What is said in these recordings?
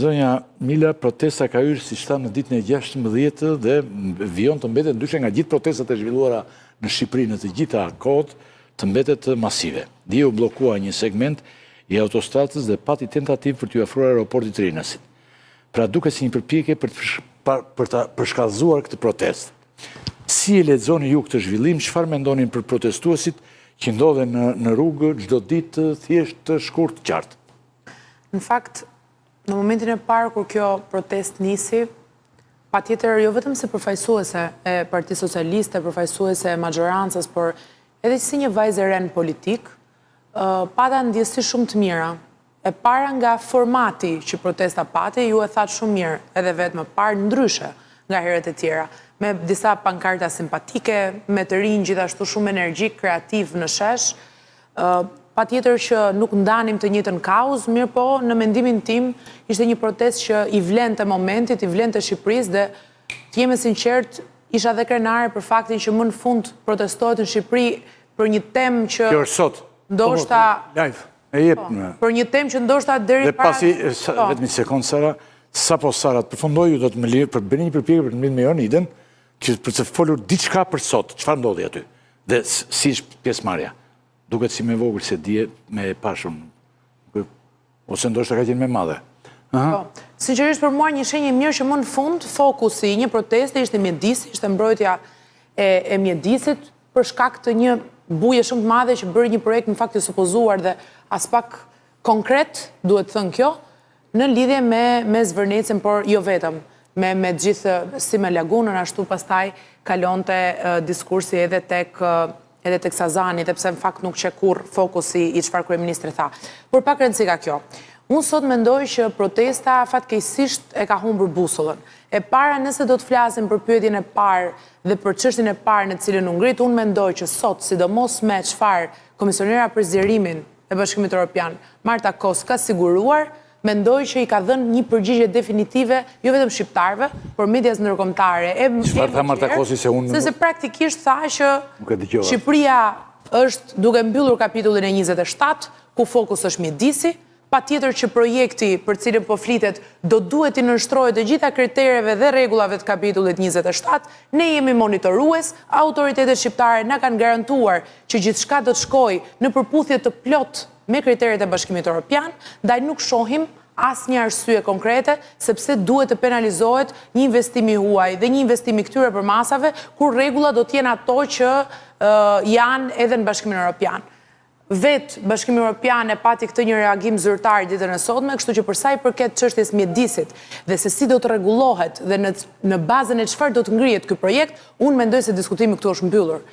Zonja Mila, protesta ka hyrë si shta në ditën e 16 dhe vijon të mbetet, ndryshe nga gjithë protestat e zhvilluara në Shqipëri në të gjitha kohët, të mbetet masive. Dje u bllokua një segment i autostradës dhe pati tentativë për t'u afruar aeroportit të Rinasit. Pra duke si një përpjekje për të përshkallëzuar këtë protestë. Si e lexoni ju këtë zhvillim, çfarë mendonin për protestuesit që ndodhen në rrugë çdo ditë thjesht të shkurt qartë? Në fakt, në momentin e parë kur kjo protest nisi, patjetër jo vetëm si përfaqësuese e Partisë Socialiste, përfaqësuese e majorancës, por edhe si një vajzë e re politik, pata ndjesi shumë të mira. E para nga formati që protesta pati, ju e thatë shumë mirë, edhe vetë më parë ndryshe nga herët e tjera, me disa pankarta simpatike, me të rinj gjithashtu shumë energjik, kreativ në shesh, patjetër që nuk ndanim të njëjtën kauzë, mirë po, në mendimin tim, ishte një protest që i vlen të momentit, i vlen të Shqipërisë dhe të jemi sinqert, isha dhe krenare për faktin që më në fund protestohet në Shqipëri për një temë që kjo është sot. Ndoshta për një temë që ndoshta deri para. Dhe pasi, vetëm një sekundë, Sara, sapo Sara të përfundoj, ju do të më lirë për bëni një përpjekje për të mbledhur me Joniden, që për të folur diçka për sot, çfarë ndodhi aty? Dhe si është pjesëmarrja? Duket si me vogël se dje me pashun, ose ndoshta ka qenë me madhe. Sinqerisht për mua një shenjë mirë që më në fund fokusi i një proteste ishte mjedisi, ishte mbrojtja e mjedisit për shkak të një buje shumë të madhe që bëri një projekt në fakt të supozuar dhe as pak konkret, duhet thënë kjo, në lidhje me zvërnecën, por jo vetëm, me gjithë si me lagunën, ashtu pastaj kalonte diskursi edhe tek Sazani, dhe pse në fakt nuk që kur fokusi i çfarë kryeministri tha. Por pak rëndësi ka kjo. Unë sot mendoj që protesta fatkeqësisht e ka humbur busullën. E para, nëse do të flasim për pyetjen e parë dhe për çështjen e parë në cilën u ngrit, unë mendoj që sot, sidomos me çfarë komisionera për zgjerimin e Bashkimit Evropian, Marta Kos, ka siguruar, mendoj që i ka dhënë një përgjigje definitive, jo vetëm shqiptarëve, por medias ndërkombëtare. Çfarë tha Marta Kosi se unë? Se praktikisht tha që Shqipëria është duke mbyllur kapitullin e 27, ku fokus është mjedisi, patjetër që projekti për cilën po flitet do duhet i nënshtrohet të gjitha kritereve dhe rregullave të kapitullit 27, ne jemi monitorues, autoritetet shqiptare na kanë garantuar që gjithçka do të shkojë në përputhje të plot me kriteret e Bashkimit Evropian, ndaj nuk shohim asnjë arsye konkrete sepse duhet të penalizohet një investim i huaj dhe një investim i këtyre përmasave, kur rregullat do të jenë ato që janë edhe në Bashkimin Evropian. Vetë Bashkimi Evropian e pati këtë një reagim zyrtar ditën e sotme, kështu që për sa i përket çështjes mjedisit dhe se si do të rregullohet dhe në bazën e çfarë do të ngrihet ky projekt, unë mendoj se diskutimi këtu është mbyllur.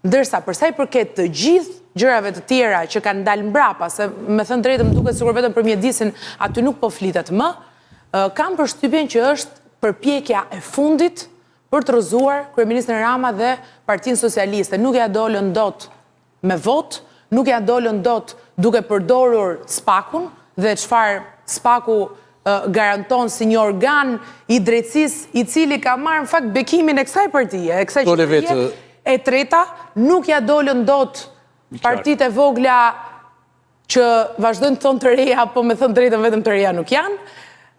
Ndërsa për sa i përket të gjithë gjërave të tjera që kanë dalë mbrapa, se me thënë drejtë më duket sikur vetëm për mjedisin aty nuk po flitet më, kam përshtypjen që është përpjekja e fundit për të rrëzuar kryeministrin Rama dhe Partinë Socialiste. Nuk ja dolën dot me votë, nuk ja dolën dot duke përdorur SPAK-un dhe çfarë SPAK-u garanton si një organ i drejtësisë i cili ka marrë në fakt bekimin e kësaj partie, e kësaj qeverie. E treta, nuk ja dolën dot partitë e vogla që vazhdojnë të thonë të reja, po me thënë drejtën vetëm të reja nuk janë.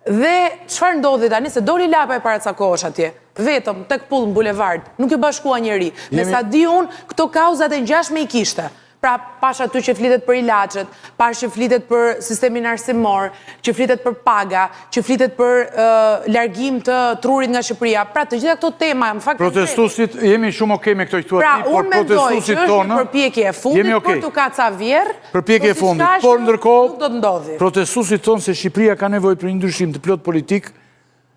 Dhe çfarë ndodhi tani se doli lapa e paracakohesh atje, vetëm tek pull në bulevard, nuk ju bashkua njeri. Me sa di unë, këto kauzat e ngjashme i kishte. Pra, pash aty që flitet për ilaçet, pash që flitet për sistemin arsimor, që flitet për paga, që flitet për largim të trurit nga Shqipëria. Pra, të gjitha këto tema, në fakt... Protestuesit, jemi shumë okej me këto i thua ti, por protestuesit tonë... Pra, unë mendoj që është një përpjekje e fundit, për të kaca vjerë, përpjekje e fundit, por ndërkohë, protestuesit tonë se Shqipëria ka nevojë për një ndryshim të plot politik,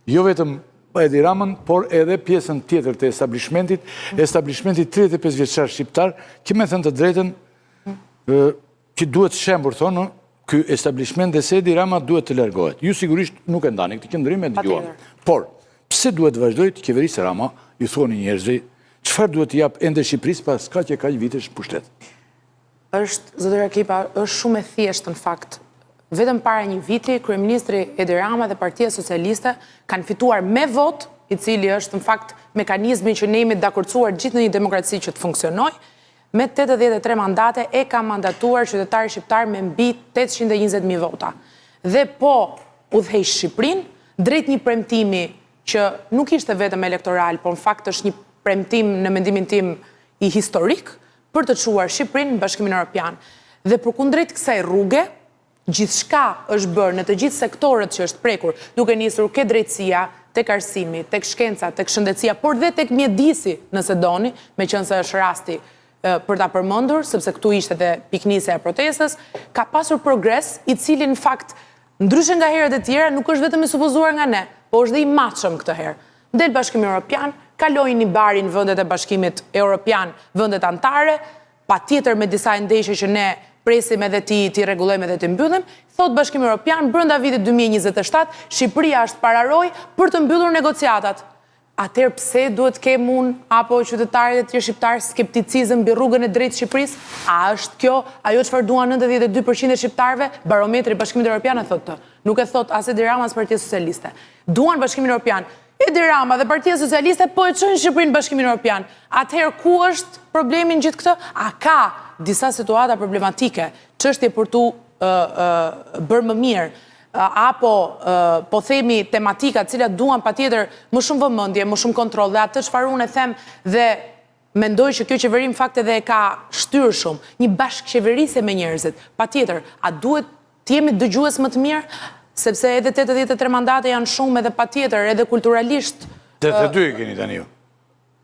jo vetëm Edi Ramën, por edhe pjesën tjetër të establishmentit 35 vjeçar shqiptar, që me thënë të drejtën, që duhet shembur, thonë, ky establishment dhe se Edi Rama duhet të largohet. Ju sigurisht nuk e ndani këtë qëndrim e dëgjuar. Por, pse duhet të vazhdoj të qeverisë Rama, ju thoni njerëzve, çfarë duhet të jap ende Shqipërisë pas kaq vitesh pushtet? Zotëri Akipa, është shumë e thjeshtë në fakt. Vetëm para një viti, kryeministri Edi Rama dhe Partia Socialiste kanë fituar me vot, i cili është në fakt mekanizmi që ne jemi dakordsuar gjithë në një demokraci që të funksionojë, me 83 mandate e ka mandatuar qytetarë shqiptarë me mbi 820.000 vota. Dhe po udhëheq Shqipërinë drejt një premtimi që nuk ishte vetëm elektoral, por në fakt është një premtim në mendimin tim i historik për të çuar Shqipërinë në Bashkimin Evropian. Dhe përkundrejt kësaj rruge, gjithçka është bërë në të gjithë sektorët që është prekur, duke nisur ke drejtësia, tek arsimi, tek shkenca, tek shëndetësia, por dhe tek mjedisi, nëse doni, meqense është rasti për ta përmendur, sepse këtu ishte dhe piknisja e protestës, ka pasur progres i cili në fakt, ndryshe nga herët e tjera, nuk është vetëm i supozuar nga ne, po është dhe i matshëm këtë herë. Del Bashkimi Evropian, kaloi një barin vendet e Bashkimit Evropian, vendet antare, patjetër me disa ndeshje që ne presim edhe ti rregullojmë edhe ti mbyllim, thot Bashkimi Evropian, brenda vitit 2027, Shqipëria është pararoj për të mbyllur negociatat. Atëherë pse duhet kemë unë apo qytetarët e tjerë shqiptarë skepticizëm mbi rrugën e drejtë Shqipërisë? A është kjo ajo çfarë duan 92% e shqiptarëve? Barometri i Bashkimit Evropian e thotë të. Nuk e thot as Edi Rama as Partia Socialiste. Duan Bashkimin Evropian. Edi Rama dhe Partia Socialiste po e çojnë Shqipërinë në Bashkimin Evropian. Atëherë ku është problemi në gjithë këtë? A ka disa situata problematike, çështje për tu bërë më mirë? Apo po themi tematika cilat duan patjetër më shumë vëmendje, më shumë kontroll, dhe atë çfarë unë e them dhe mendoj që kjo qeveri në fakt edhe e ka shtyrë shumë, një bashkëqeverisje me njerëzit. Patjetër, a duhet të jemi dëgjues më të mirë, sepse edhe 83 mandate janë shumë edhe patjetër, edhe kulturalisht. 82 i keni tani ju.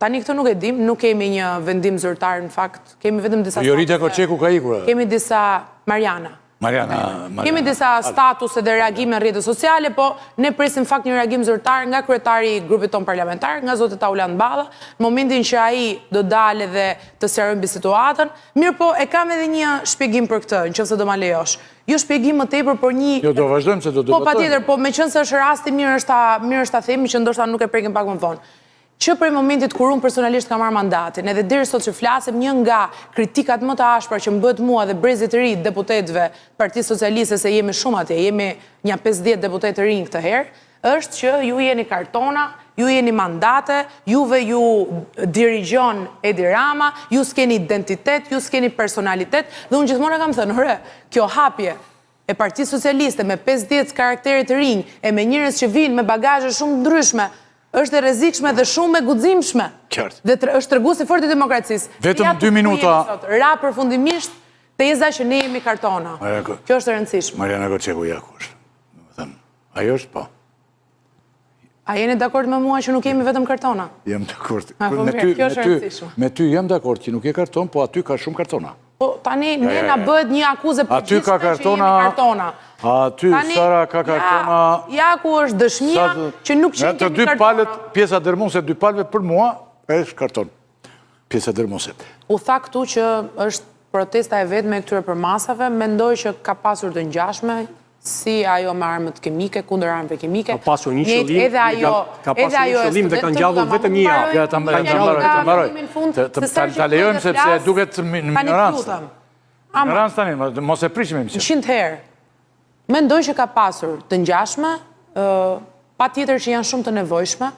Tani këtë nuk e dim, nuk kemi një vendim zyrtar në fakt, kemi vetëm disa Jorita Koçeku ka ikur. Kemi disa Mariana. Kemi disa status edhe reagime në rrjetet sociale, po ne presim fakt një reagim zyrtar nga kryetari i grupit ton parlamentar, nga zoti Tauland Balla, në momentin që ai do dalë dhe të sqarojë mbi situatën. Mirë, po e kam edhe një shpjegim për këtë, nëse do ma lejosh. Jo shpjegim më tepër, por një. Jo, do vazhdojmë se do debatojmë. Po patjetër, po meqense është rasti mirë është ta themi që ndoshta nuk e prekim pak më vonë. Që prej momentit kur unë personalisht kam marrë mandatin, edhe deri sot që flasim, një nga kritikat më të ashpra që më bëhet mua dhe brezit të ri deputetëve Partisë Socialiste, se jemi shumë atje, jemi një 50 deputetë të rinj këtë herë, është që ju jeni kartona, ju jeni mandate, juve ju dirigjon Edi Rama, ju s'keni identitet, ju s'keni personalitet, dhe unë gjithmonë kam thënë, kjo hapje e Partisë Socialiste me 50 karakterit të rinj e me njerëz që vinë me bagazhe shumë ndryshme, është e rrezikshme dhe shumë e guximshme. Dhe është treguesi fort i demokracisë. Vetëm 2 minuta. Ra përfundimisht teza që ne jemi kartona. Kjo është e rëndësishme. Mariana Koçeku ja ku është. Domethënë, ajo është po. A jeni dakord me mua që nuk jemi vetëm kartona? Jam dakord. Kjo është e rëndësishme. Me ty jam dakord që nuk je karton, po aty ka shumë kartona. Po tani ne na bëhet një akuzë për aty ka kartona. Aty Sara ka kartona. Ja ku është dëshmia që nuk qenë të dy palët, pjesa dërmuese e dy palëve për mua është karton. Pjesa dërmuese. U tha këtu që është protesta e vetme e këtyre përmasave, mendoj që ka pasur të ngjashme si ajo me armët kimike, kundër armëve kimike. Ka pasur një qëllim dhe kanë gjallur vetëm një javë. Ja, ta mbaroj. Ta lejojmë sepse duket në minorancë. Minorancë tani, mos e prishim emision. 100 herë. Mendoj që ka pasur të ngjashme, patjetër që janë shumë të nevojshme.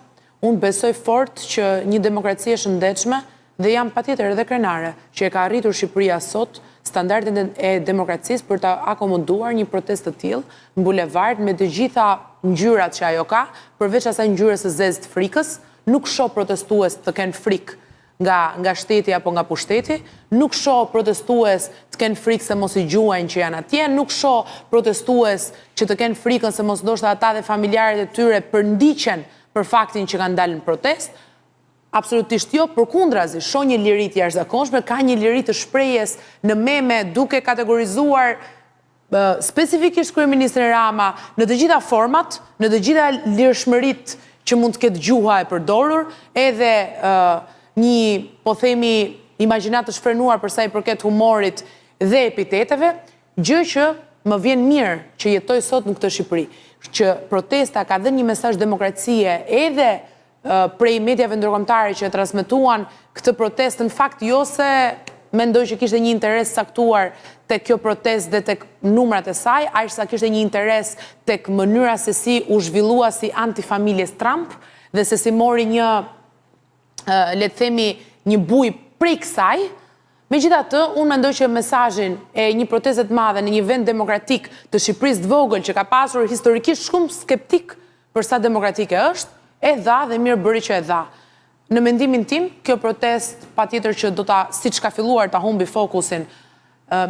Unë besoj fort që një demokraci e shëndetshme dhe jam patjetër edhe krenare që e ka arritur Shqipëria sot standardet e demokracisë për të akomoduar një protestë të tillë në bulevard me të gjitha ngjyrat që ajo ka, përveç asaj ngjyrës së zezë të frikës, nuk shoh protestues të kenë frikë nga shteti apo nga pushteti, nuk shoh protestues të kenë frikë se mos i gjuajnë që janë atje, nuk shoh protestues që të kenë frikën se mos ndoshta ata dhe familjarët e tyre përndiqen për faktin që kanë dalë në protestë. Absolutisht jo, përkundrazi, shoh një liri të jashtëzakonshme, ka një liri të shprehjes në meme duke kategorizuar specifikisht kryeministrin Rama në të gjitha format, në të gjitha lirshmëritë që mund të ketë gjuha e përdorur, edhe një, po themi, imagjinat të shfrenuar për sa i përket humorit dhe epiteteve, gjë që më vjen mirë që jetoj sot në këtë Shqipëri, që protesta ka dhënë një mesazh demokracie edhe prej mediave ndërkombëtare që e transmetuan këtë protestë, në fakt jo se mendoj që kishte një interes saktuar tek kjo protestë dhe tek numrat e saj, aq sa kishte një interes tek mënyra se si u zhvillua si antifamiljes Trump dhe se si mori një, le të themi, një buj prej kësaj, Megjithatë, unë mendoj që mesazhin e një proteste të madhe në një vend demokratik të Shqipërisë të vogël që ka pasur historikisht shumë skeptik për sa demokratike është, e dha dhe mirë bëri që e dha. Në mendimin tim, kjo protest patjetër që do ta, siç ka filluar ta humbi fokusin,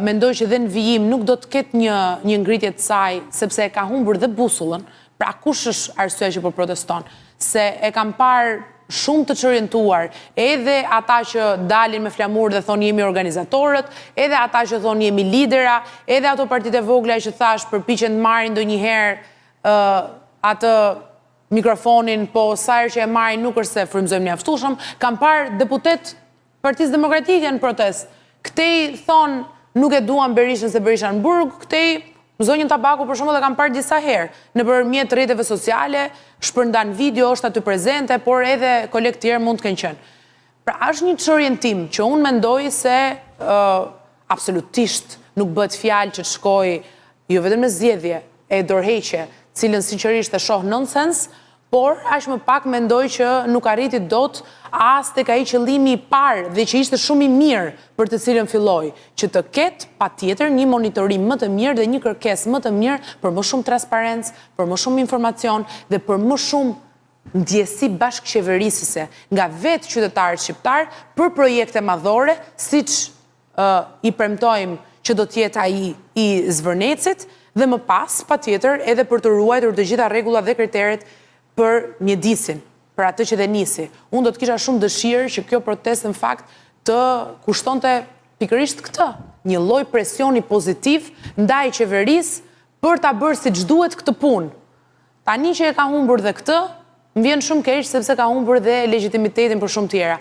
mendoj që dhe në vijim nuk do të ketë një ngritje të saj, sepse e ka humbur dhe busullën, pra kush është arsye që po proteston, se e kam parë shumë të çorientuar, edhe ata që dalin me flamur dhe thonë jemi organizatorët, edhe ata që thonë jemi lidera, edhe ato partitë e vogla që thash përpiqen të marrin ndonjëherë atë mikrofonin, po sa herë që e marrin nuk është se frymëzojmë mjaftueshëm. Kam parë deputet Partisë Demokratike në protest. Këtej thonë nuk e duan Berishën se Berisha në burg, këtej zonjën Tabaku për shembull e kam parë disa herë nëpërmjet rrjeteve sociale, shpërndan video, është aty prezente, por edhe kolegë tjerë mund të kenë qenë. Pra është një çorientim që unë mendoj se absolutisht nuk bëhet fjalë që të shkojë jo vetëm në zgjedhje e dorëheqje, cilën sinqerisht e shoh nonsens, por aq më pak mendoj që nuk arriti dot as tek ai qëllimi i parë dhe që ishte shumë i mirë për të cilën filloi, që të ketë patjetër një monitorim më të mirë dhe një kërkesë më të mirë për më shumë transparencë, për më shumë informacion dhe për më shumë ndjesi bashkëqeverisëse nga vetë qytetarët shqiptar për projekte madhore, siç i premtojmë që do të jetë ai i Zvërnecit, dhe më pas, patjetër, edhe për të ruajtur të gjitha rregullat dhe kriteret për mjedisin, për atë që dhe nisi. Unë do të kisha shumë dëshirë që kjo protestë në fakt të kushtonte pikërisht këtë, një lloj presioni pozitiv ndaj qeverisë për ta bërë siç duhet këtë punë. Tani që e ka humbur dhe këtë, më vjen shumë keq sepse ka humbur dhe legitimitetin për shumë tjera.